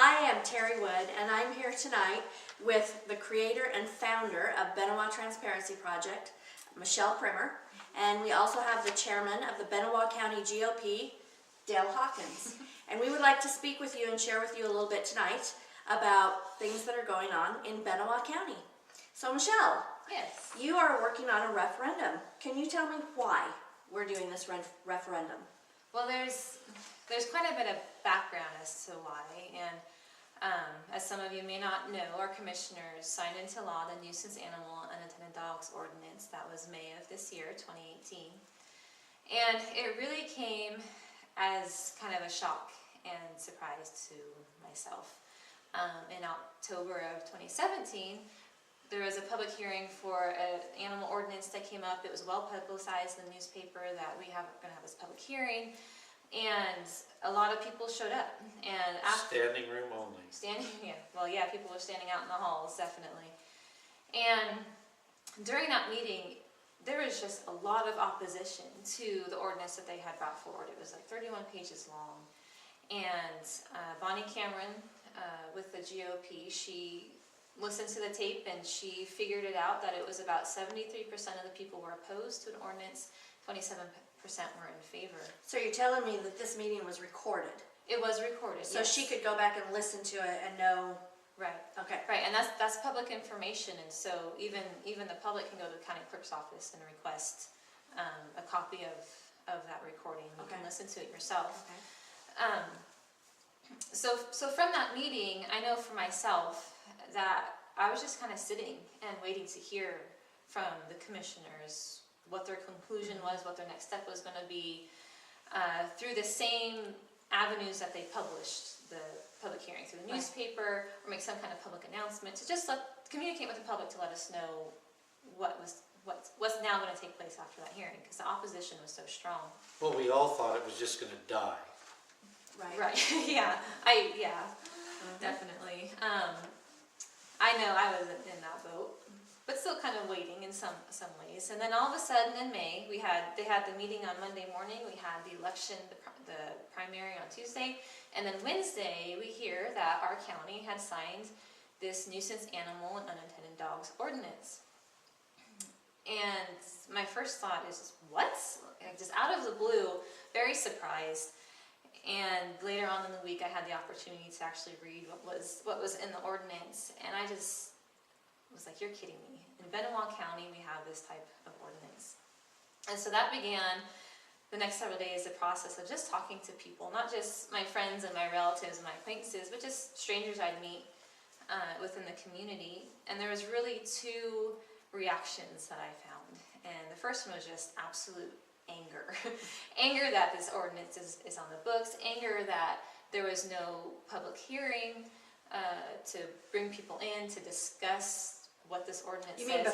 I am Terry Wood, and I'm here tonight with the creator and founder of Benewah Transparency Project, Michelle Primer, and we also have the chairman of the Benewah County GOP, Dale Hawkins. And we would like to speak with you and share with you a little bit tonight about things that are going on in Benewah County. So Michelle, yes, you are working on a referendum. Can you tell me why we're doing this referendum? well there's quite a bit of background as to why, and as some of you may not know, our commissioners signed into law the Nuisance Animal and Unattended Dogs Ordinance. That was May of this year, 2018. And it really came as kind of a shock and surprise to myself. In October of 2017, there was a public hearing for an animal ordinance that came up. It was well publicized in the newspaper that we are going to have this public hearing, and a lot of people showed up. And standing room only. People were standing out in the halls, definitely. And during that meeting, there was just a lot of opposition to the ordinance that they had brought forward. It was like 31 pages long. And Bonnie Cameron with the GOP, she listened to the tape and she figured it out that it was about 73% of the people were opposed to an ordinance, 27% were in favor. So you're telling me that this meeting was recorded? It was recorded, so yes. She could go back and listen to it and know. Right. Okay. Right, and that's public information, and so even the public can go to the county clerk's office and request a copy of that recording. You can listen to it yourself. Okay. So from that meeting, I know for myself that I was just kind of sitting and waiting to hear from the commissioners what their conclusion was, what their next step was going to be, through the same avenues that they published the public hearing, through the newspaper, or make some kind of public announcement to just communicate with the public to let us know what's now going to take place after that hearing, because the opposition was so strong. Well, we all thought it was just going to die. Right. Definitely. I know I was in that boat, but still kind of waiting in some ways. And then all of a sudden in May, they had the meeting on Monday morning. We had the election, the primary on Tuesday, and then Wednesday we hear that our county had signed this Nuisance Animal and Unattended Dogs Ordinance. And my first thought is, what? Just out of the blue, very surprised. And later on in the week, I had the opportunity to actually read what was in the ordinance, and I just was like, "You're kidding me! In Benewah County, we have this type of ordinance." And so that began the next several days the process of just talking to people, not just my friends and my relatives and my acquaintances, but just strangers I'd meet within the community. And there was really two reactions that I found, and the first one was just absolute anger. Anger that this ordinance is on the books, anger that there was no public hearing to bring people in to discuss what this ordinance says. You mean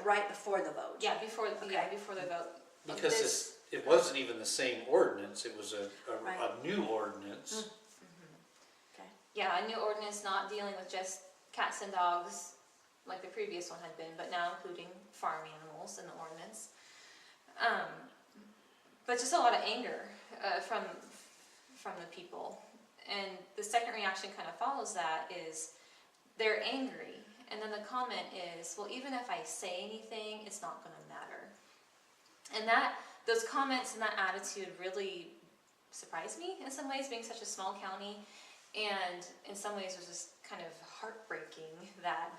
right before the vote? Yeah, before the vote. Because it wasn't even the same ordinance, it was a new ordinance. Okay. Yeah, a new ordinance not dealing with just cats and dogs like the previous one had been, but now including farm animals in the ordinance. But just a lot of anger from the people. And the second reaction kind of follows that is they're angry. And then the comment is, well, even if I say anything, it's not going to matter. And those comments and that attitude really surprised me in some ways, being such a small county. And in some ways it was just kind of heartbreaking that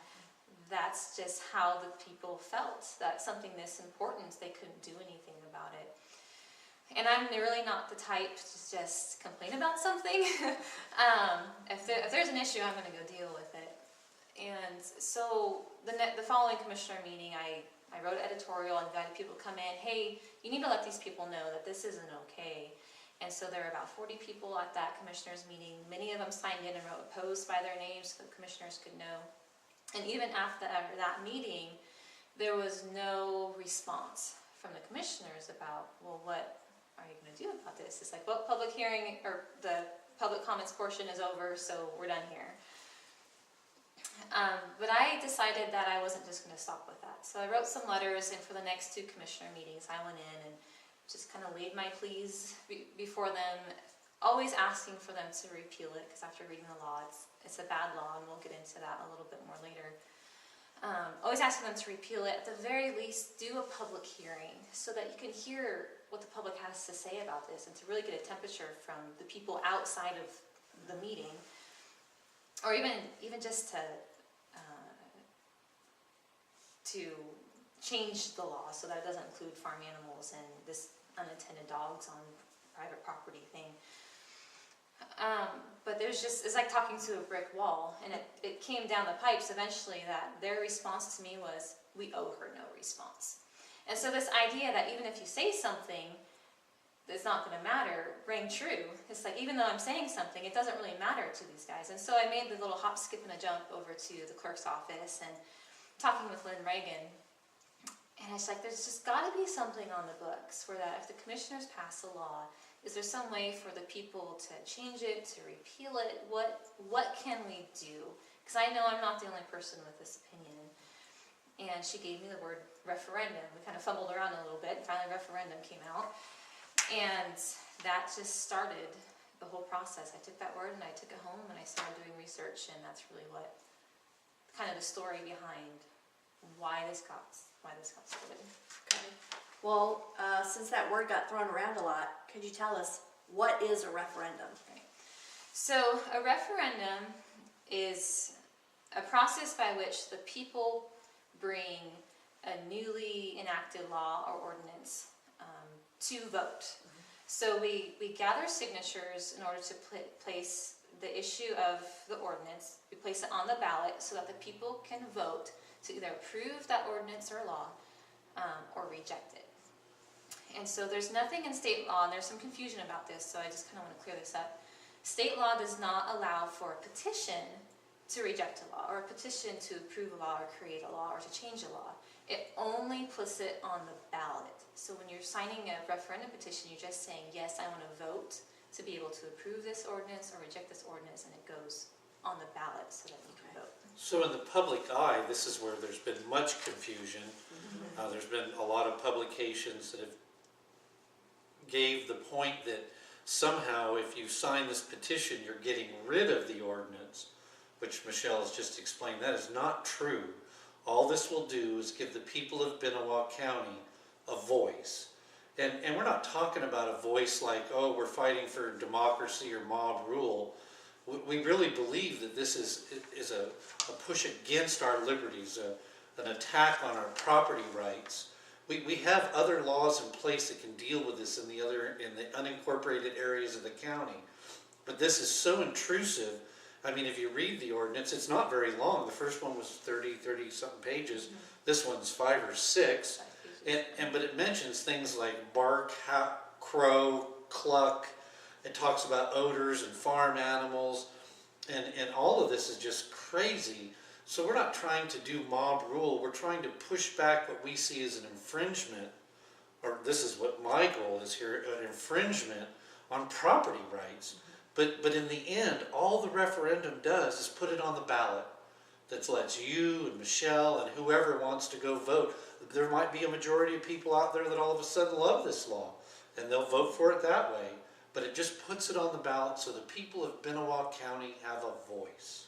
that's just how the people felt, that something this important, they couldn't do anything about it. And I'm really not the type to just complain about something. If there's an issue, I'm going to go deal with it. And so the following commissioner meeting, I wrote an editorial, invited people to come in. Hey, you need to let these people know that this isn't okay. And so there were about 40 people at that commissioners meeting. Many of them signed in and wrote opposed by their names so the commissioners could know. And even after that meeting, there was no response from the commissioners about, well, what are you going to do about this? It's like, well, public hearing or the public comments portion is over, so we're done here. But I decided that I wasn't just going to stop with that. So I wrote some letters, and for the next two commissioner meetings, I went in and just kind of laid my pleas before them always asking for them to repeal it, because after reading the law, it's a bad law, and we'll get into that a little bit more later. Always asking them to repeal it. At the very least, do a public hearing so that you can hear what the public has to say about this, and to really get a temperature from the people outside of the meeting, or even just to change the law so that it doesn't include farm animals and this unattended dogs on private property thing. But it's like talking to a brick wall, and it came down the pipes eventually that their response to me was, we owe her no response. And so this idea that even if you say something that's not going to matter rang true. It's like, even though I'm saying something, it doesn't really matter to these guys. And so I made the little hop, skip, and a jump over to the clerk's office and talking with Lynn Reagan. And it's like, there's just got to be something on the books for that. If the commissioners pass a law, is there some way for the people to change it, to repeal it? What can we do? Because I know I'm not the only person with this opinion. And she gave me the word referendum. We kind of fumbled around a little bit, and finally referendum came out. And that just started the whole process. I took that word and I took it home and I started doing research, and that's really what, kind of the story behind why this got started. Okay. Well, since that word got thrown around a lot, could you tell us, what is a referendum? Right. So a referendum is a process by which the people bring a newly enacted law or ordinance to vote. So we gather signatures in order to place the issue of the ordinance. We place it on the ballot so that the people can vote to either approve that ordinance or law or reject it. And so there's nothing in state law, and there's some confusion about this, so I just kind of want to clear this up. State law does not allow for a petition to reject a law, or a petition to approve a law, or create a law, or to change a law. It only puts it on the ballot. So when you're signing a referendum petition, you're just saying, yes, I want to vote to be able to approve this ordinance or reject this ordinance, and it goes on the ballot so that you can vote. So in the public eye, this is where there's been much confusion. There's been a lot of publications that have gave the point that somehow if you sign this petition, you're getting rid of the ordinance, which Michelle has just explained. That is not true. All this will do is give the people of Benewah County a voice. And we're not talking about a voice like, oh, we're fighting for democracy or mob rule. We really believe that this is a push against our liberties, an attack on our property rights. We have other laws in place that can deal with this in the unincorporated areas of the county. But this is so intrusive. I mean, if you read the ordinance, it's not very long. The first one was 30 something pages. This one's 5 or 6. But it mentions things like bark, crow, cluck. It talks about odors and farm animals. And all of this is just crazy. So we're not trying to do mob rule. We're trying to push back what we see as an infringement, or this is what my goal is here, an infringement on property rights. But in the end, all the referendum does is put it on the ballot. That lets you and Michelle and whoever wants to go vote. There might be a majority of people out there that all of a sudden love this law, and they'll vote for it that way. But it just puts it on the ballot so the people of Benewah County have a voice.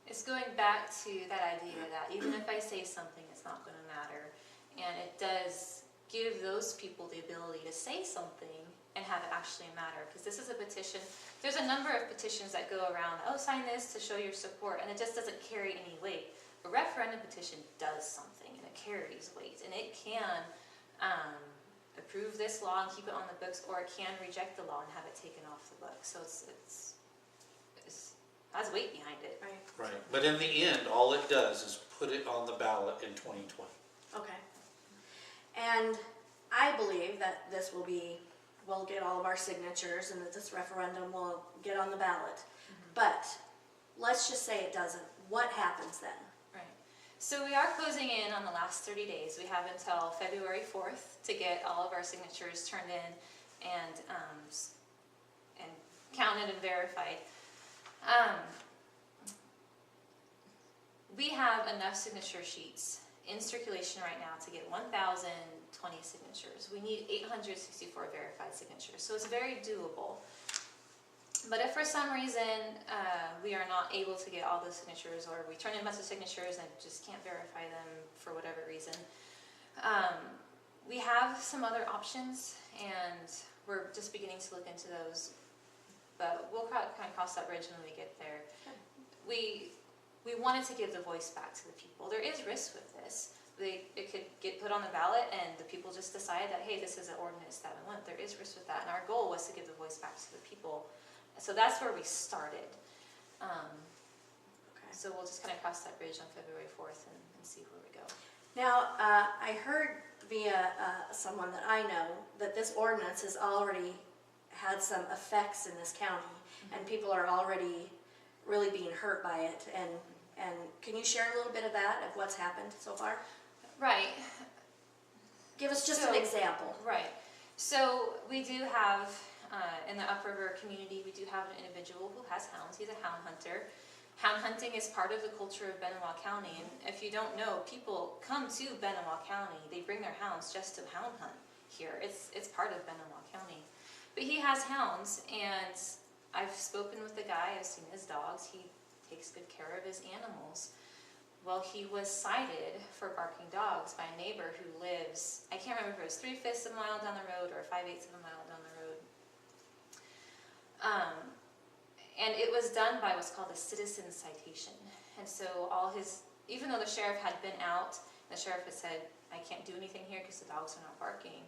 It's going back to that idea that even if I say something, it's not going to matter. And it does give those people the ability to say something and have it actually matter. Because this is a petition. There's a number of petitions that go around, oh, sign this to show your support, and it just doesn't carry any weight. A referendum petition does something, and it carries weight. And it can approve this law and keep it on the books, or it can reject the law and have it taken off the books. So it has weight behind it. Right. But in the end, all it does is put it on the ballot in 2020. Okay. And I believe that this we'll get all of our signatures, and that this referendum will get on the ballot. But let's just say it doesn't. What happens then? Right. So we are closing in on the last 30 days. We have until February 4th to get all of our signatures turned in and counted and verified. We have enough signature sheets in circulation right now to get 1,000 signatures. We need 864 verified signatures, so it's very doable. But if for some reason we are not able to get all the signatures, or we turn in a bunch of signatures and just can't verify them for whatever reason, we have some other options, and we're just beginning to look into those. But we'll kind of cross that bridge when we get there. We wanted to give the voice back to the people. There is risk with this. It could get put on the ballot and the people just decide that, hey, this is an ordinance that we want. There is risk with that. And our goal was to give the voice back to the people. So that's where we started. So we'll just kind of cross that bridge on February 4th and see where we go. Now, I heard via someone that I know that this ordinance has already had some effects in this county, and people are already really being hurt by it. And can you share a little bit of that, of what's happened so far? Right. Give us just an example. Right. So we do have, in the upriver community, we do have an individual who has hounds. He's a hound hunter. Hound hunting is part of the culture of Benewah County, and if you don't know, people come to Benewah County. They bring their hounds just to hound hunt here. It's part of Benewah County. But he has hounds, and I've spoken with the guy, I've seen his dogs. He takes good care of his animals. Well, he was cited for barking dogs by a neighbor who lives, I can't remember if it was 3/5 of a mile down the road or 5/8 of a mile down the road. And it was done by what's called a citizen citation. And so even though the sheriff had been out, the sheriff had said, I can't do anything here because the dogs are not barking.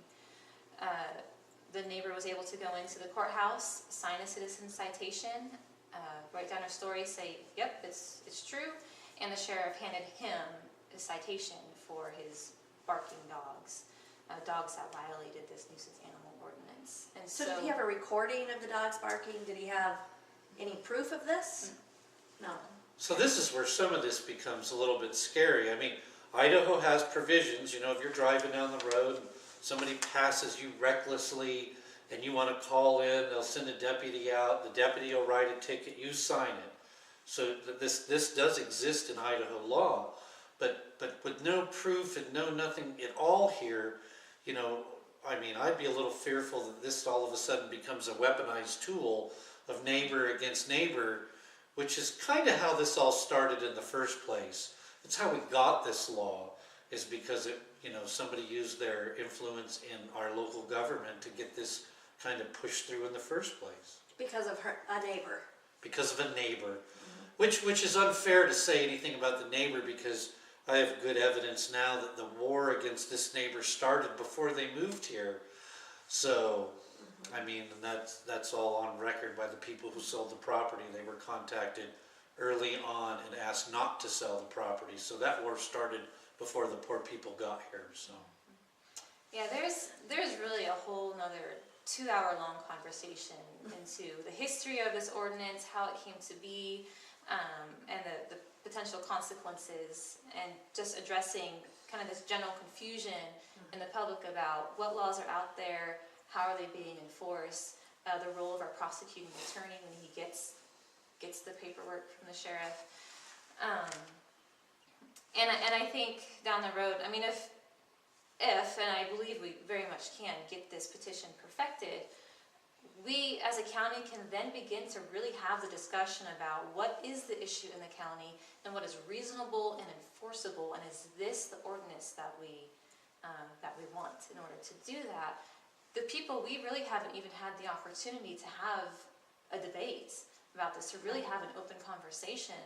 The neighbor was able to go into the courthouse, sign a citizen citation, write down her story, say, yep, it's true. And the sheriff handed him a citation for his barking dogs, dogs that violated this nuisance animal ordinance. And So did he have a recording of the dogs barking? Did he have any proof of this? No. So this is where some of this becomes a little bit scary. I mean, Idaho has provisions, you know, if you're driving down the road and somebody passes you recklessly and you want to call in, they'll send a deputy out, the deputy will write a ticket, you sign it. So this does exist in Idaho law, but with no proof and no nothing at all here, you know, I mean, I'd be a little fearful that this all of a sudden becomes a weaponized tool of neighbor against neighbor, which is kind of how this all started in the first place. It's how we got this law, is because somebody used their influence in our local government to get this kind of pushed through in the first place. Because of a neighbor. Because of a neighbor, which is unfair to say anything about the neighbor, because I have good evidence now that the war against this neighbor started before they moved here. So, I mean, that's all on record by the people who sold the property. They were contacted early on and asked not to sell the property. So that war started before the poor people got here. So, yeah, there's really a whole nother 2-hour-long conversation into the history of this ordinance, how it came to be, and the potential consequences, and just addressing kind of this general confusion in the public about what laws are out there, how are they being enforced, the role of our prosecuting attorney when he gets the paperwork from the sheriff. And I think down the road, I mean, if and I believe we very much can get this petition perfected, we as a county can then begin to really have the discussion about what is the issue in the county and what is reasonable and enforceable, and is this the ordinance that we want. In order to do that, the people, we really haven't even had the opportunity to have a debate about this, to really have an open conversation.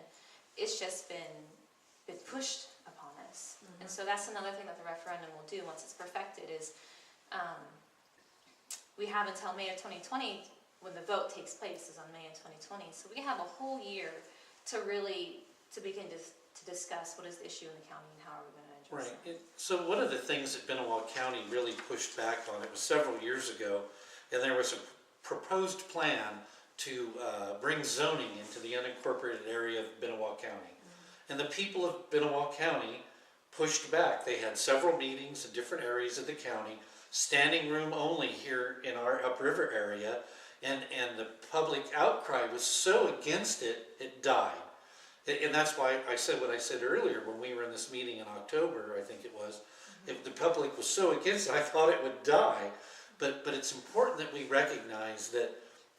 It's just been pushed upon us. And so that's another thing that the referendum will do once it's perfected, is we have until May of 2020 when the vote takes place, is on May of 2020. So we have a whole year to begin to discuss what is the issue in the county and how are we going to address it. right. So one of the things that Benewah County really pushed back on, it was several years ago, and there was a proposed plan to bring zoning into the unincorporated area of Benewah County. And the people of Benewah County pushed back. They had several meetings in different areas of the county, standing room only here in our upriver area, and the public outcry was so against it, it died. And that's why I said what I said earlier when we were in this meeting in October, I think it was, if the public was so against it, I thought it would die. But it's important that we recognize that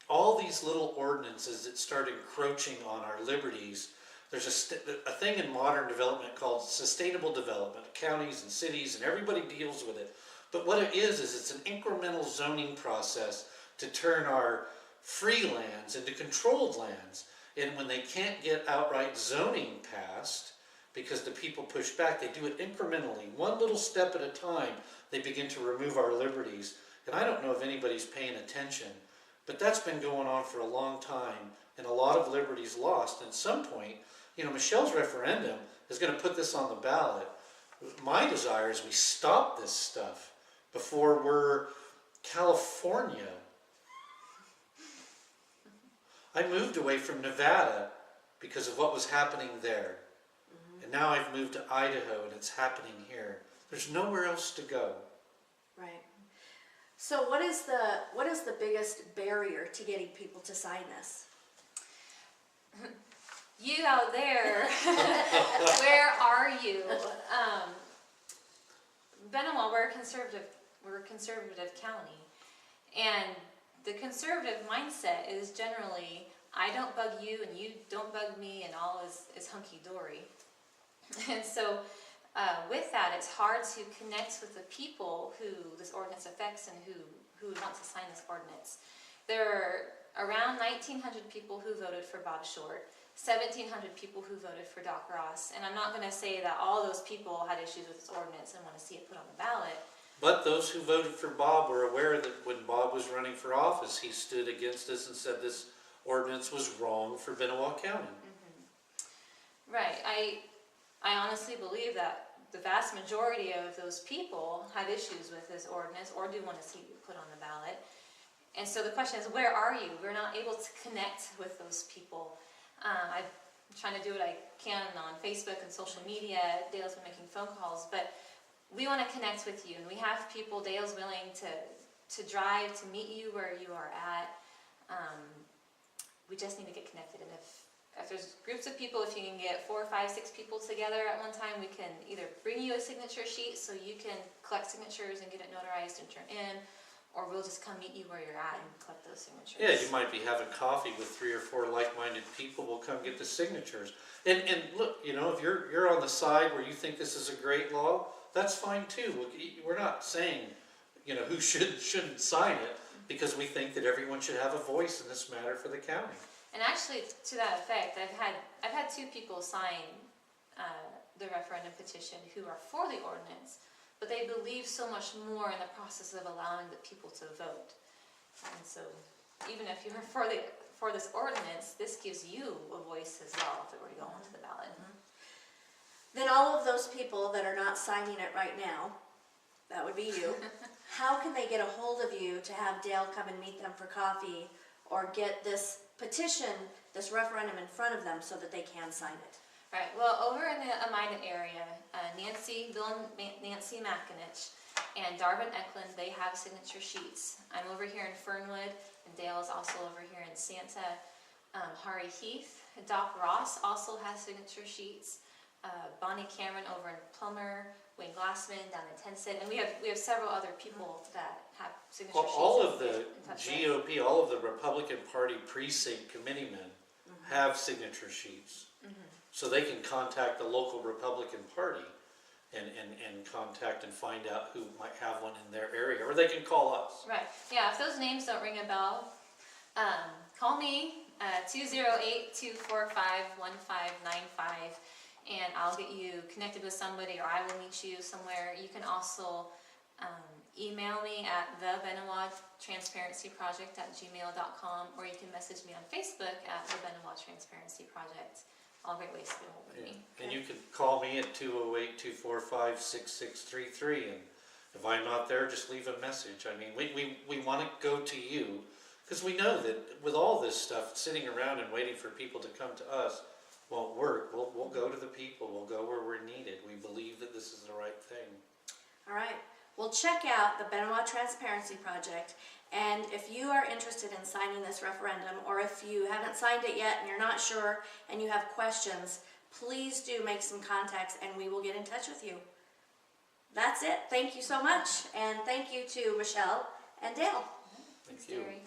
all these little ordinances that start encroaching on our liberties, there's a thing in modern development called sustainable development. Counties and cities and everybody deals with it. But what it is it's an incremental zoning process to turn our free lands into controlled lands. And when they can't get outright zoning passed, because the people push back, they do it incrementally. One little step at a time, they begin to remove our liberties. And I don't know if anybody's paying attention, but that's been going on for a long time, and a lot of liberties lost. And at some point, Michelle's referendum is going to put this on the ballot. My desire is we stop this stuff before we're California. I moved away from Nevada because of what was happening there. And now I've moved to Idaho and it's happening here. There's nowhere else to go. Right. So what is the biggest barrier to getting people to sign this? You out there, where are you? Benewah, we're a conservative county, and the conservative mindset is generally, I don't bug you and you don't bug me and all is hunky-dory. And so with that, it's hard to connect with the people who this ordinance affects and who want to sign this ordinance. There are around 1,900 people who voted for Bob Short, 1,700 people who voted for Doc Ross, and I'm not going to say that all those people had issues with this ordinance and want to see it put on the ballot. But those who voted for Bob were aware that when Bob was running for office, he stood against us and said this ordinance was wrong for Benewah County. Mm-hmm. Right. I honestly believe that the vast majority of those people have issues with this ordinance or do want to see it put on the ballot. And so the question is, where are you? We're not able to connect with those people. I'm trying to do what I can on Facebook and social media. Dale's been making phone calls, but we want to connect with you, and we have people. Dale's willing to drive to meet you where you are at. We just need to get connected, and if there's groups of people, if you can get 4, 5, 6 people together at one time, we can either bring you a signature sheet so you can collect signatures and get it notarized and turn in, or we'll just come meet you where you're at and collect those signatures. Yeah, you might be having coffee with 3 or 4 like-minded people. We'll come get the signatures. And look, if you're on the side where you think this is a great law, that's fine too. We're not saying, who shouldn't sign it, because we think that everyone should have a voice in this matter for the county. And actually, to that effect, I've had 2 people sign the referendum petition who are for the ordinance, but they believe so much more in the process of allowing the people to vote. And so, even if you're for this ordinance, this gives you a voice as well if it were to go onto the ballot. Then all of those people that are not signing it right now, that would be you, how can they get a hold of you to have Dale come and meet them for coffee or get this petition, this referendum in front of them so that they can sign it? Right, well, over in the Amida area, Bill and Nancy McInich and Darvin Eklund, they have signature sheets. I'm over here in Fernwood, and Dale is also over here in Santa. Hari Heath, Doc Ross also has signature sheets. Bonnie Cameron over in Plummer, Wayne Glassman down in Tensett, and we have several other people that have signature sheets. All of the GOP, all of the Republican Party precinct committeemen have signature sheets. So they can contact the local Republican Party and contact and find out who might have one in their area, or they can call us. Right, yeah, if those names don't ring a bell, call me, 208-245-1595, and I'll get you connected with somebody, or I will meet you somewhere. You can also email me at thebenewahtransparencyproject@gmail.com, or you can message me on Facebook at the Benewah Transparency Project. All great ways to get a hold of me. And you can call me at 208-245-6633, and if I'm not there, just leave a message. I mean, we want to go to you, because we know that with all this stuff, sitting around and waiting for people to come to us won't work. We'll go to the people. We'll go where we're needed. We believe that this is the right thing. All right. Well, check out the Benewah Transparency Project, and if you are interested in signing this referendum, or if you haven't signed it yet and you're not sure and you have questions, please do make some contacts and we will get in touch with you. that's it. Thank you so much, and thank you to Michelle and Dale. Thanks, you. Gary.